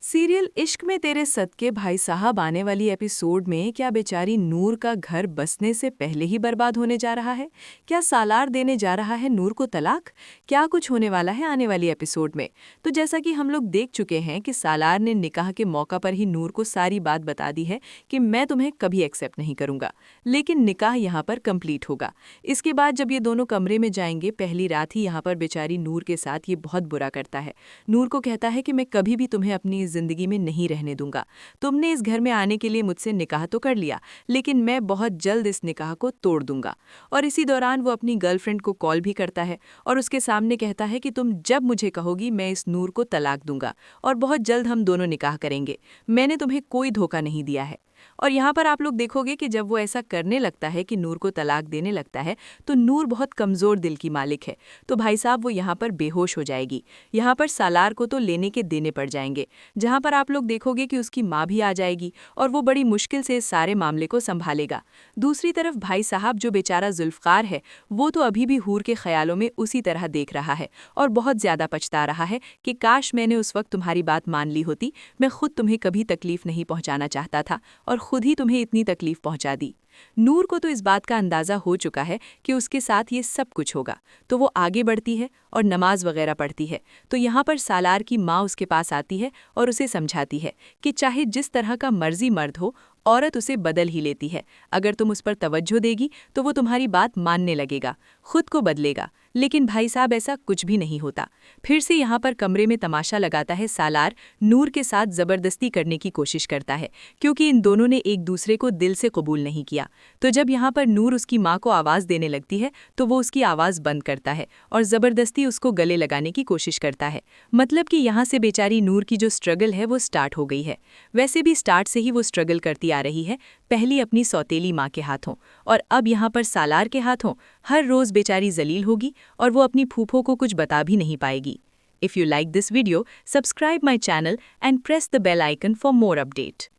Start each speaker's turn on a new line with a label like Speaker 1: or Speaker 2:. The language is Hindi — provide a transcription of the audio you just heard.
Speaker 1: सीरियल इश्क में तेरे सदके भाई साहब आने वाली एपिसोड में क्या बेचारी नूर का घर बसने से पहले ही बर्बाद होने जा रहा है? क्या सालार देने जा रहा है नूर को तलाक? क्या कुछ होने वाला है आने वाली एपिसोड में? तो जैसा कि हम लोग देख चुके हैं कि सालार ने निकाह के मौका पर ही नूर को सारी बात बता दी है कि मैं तुम्हें कभी एक्सेप्ट नहीं करूंगा, लेकिन निकाह यहाँ पर कंप्लीट होगा। इसके बाद जब ये दोनों कमरे में जाएंगे, पहली रात ही यहाँ पर बेचारी नूर के साथ ये बहुत बुरा करता है। नूर को कहता है कि मैं कभी भी तुम्हें अपनी जिंदगी में नहीं रहने दूंगा। तुमने इस घर में आने के लिए मुझसे निकाह तो कर लिया, लेकिन मैं बहुत जल्द इस निकाह को तोड़ दूंगा। और इसी दौरान वो अपनी गर्लफ्रेंड को कॉल भी करता है और उसके सामने कहता है कि तुम जब मुझे कहोगी मैं इस नूर को तलाक दूंगा और बहुत जल्द हम दोनों निकाह करेंगे। मैंने तुम्हें कोई धोखा नहीं दिया है। और यहाँ पर आप लोग देखोगे कि जब वो ऐसा करने लगता है कि नूर को तलाक देने लगता है, तो नूर बहुत कमज़ोर दिल की मालिक है। तो भाई साहब वो यहाँ पर बेहोश हो जाएगी। यहाँ पर सालार को तो लेने के देने पड़ जाएंगे, जहाँ पर आप लोग देखोगे कि उसकी माँ भी आ जाएगी और वो बड़ी मुश्किल से इस सारे मामले को संभालेगा। दूसरी तरफ भाई साहब जो बेचारा जुल्फ़कार है, वो तो अभी भी हूर के ख्यालों में उसी तरह देख रहा है और बहुत ज़्यादा पछता रहा है कि काश मैंने उस वक्त तुम्हारी बात मान ली होती। मैं खुद तुम्हें कभी तकलीफ नहीं पहुँचाना चाहता था और खुद ही तुम्हें इतनी तकलीफ पहुंचा दी। नूर को तो इस बात का अंदाजा हो चुका है कि उसके साथ ये सब कुछ होगा, तो वो आगे बढ़ती है और नमाज वगैरह पढ़ती है। तो यहाँ पर सालार की माँ उसके पास आती है और उसे समझाती है कि चाहे जिस तरह का मर्जी मर्द हो, औरत उसे बदल ही लेती है। अगर तुम उस पर तवज्जो देगी तो वो तुम्हारी बात मानने लगेगा, खुद को बदलेगा। लेकिन भाई साहब ऐसा कुछ भी नहीं होता। फिर से यहाँ पर कमरे में तमाशा लगाता है सालार, नूर के साथ ज़बरदस्ती करने की कोशिश करता है, क्योंकि इन दोनों ने एक दूसरे को दिल से कबूल नहीं किया। तो जब यहाँ पर नूर उसकी माँ को आवाज़ देने लगती है, तो वो उसकी आवाज़ बंद करता है और ज़बरदस्ती उसको गले लगाने की कोशिश करता है। मतलब कि यहाँ से बेचारी नूर की जो स्ट्रगल है वो स्टार्ट हो गई है। वैसे भी स्टार्ट से ही वो स्ट्रगल करती आ रही है, पहली अपनी सौतेली माँ के हाथों और अब यहाँ पर सालार के हाथों। हर रोज़ बेचारी जलील होगी और वो अपनी फूफो को कुछ बता भी नहीं पाएगी। If you like this video, subscribe my channel and press the bell icon for more update.